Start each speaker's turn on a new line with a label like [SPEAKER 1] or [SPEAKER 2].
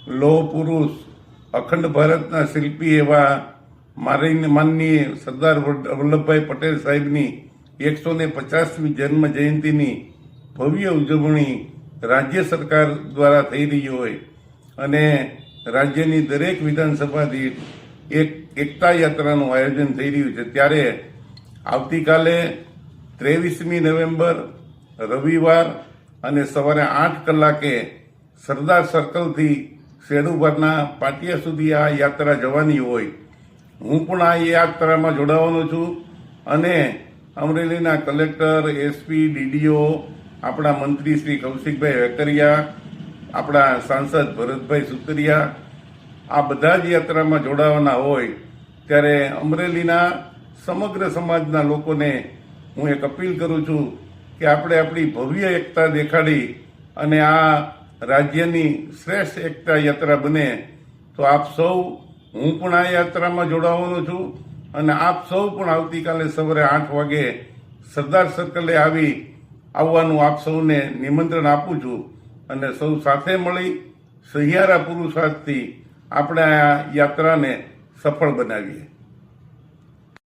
[SPEAKER 1] લોહ પુરુષ, અખંડ ભારતના શિલ્પી એવા માનનીય સરદાર વલ્લભભાઈ પટેલ સાહેબની 150મી જન્મ જયંતિની ભવ્ય ઉજવણી રાજ્ય સરકાર દ્વારા થઈ રહી હોય અને રાજ્યની દરેક વિધાનસભાથી એક એકતા યાત્રાનું આયોજન થઈ રહ્યું છે, ત્યારે આવતીકાલે 23મી નવેમ્બર રવિવાર અને સવારે 8 કલાકે સરદાર સર્કલથી શેડુબારના પાટિયા સુધી આ યાત્રા જવાની હોય. હું પણ આ યાત્રામાં જોડાવાનો છું અને અમરેલીના કલેક્ટર, એસપી, ડીડીઓ, આપણા મંત્રી શ્રી કૌશિકભાઈ વેકરિયા, આપણા સાંસદ ભરતભાઈ સુતરિયા, આ બધા જ યાત્રામાં જોડાવાના હોય. ત્યારે અમરેલીના સમગ્ર સમાજના લોકોને હું એક અપીલ કરું છું કે આપણે આપણી ભવ્ય એકતા દેખાડી અને આ રાજ્યની શ્રેષ્ઠ એકતા યાત્રા બને. તો આપ સૌ, હું પણ આ યાત્રામાં જોડાવાનો છું અને આપ સૌ પણ આવતીકાલે સવારે 8 વાગે સરદાર સર્કલે આવવાનું આપ સૌને નિમંત્રણ આપું છું અને સૌ સાથે મળી સહિયારા પુરુષાર્થથી આપણે આ યાત્રાને સફળ બનાવીએ.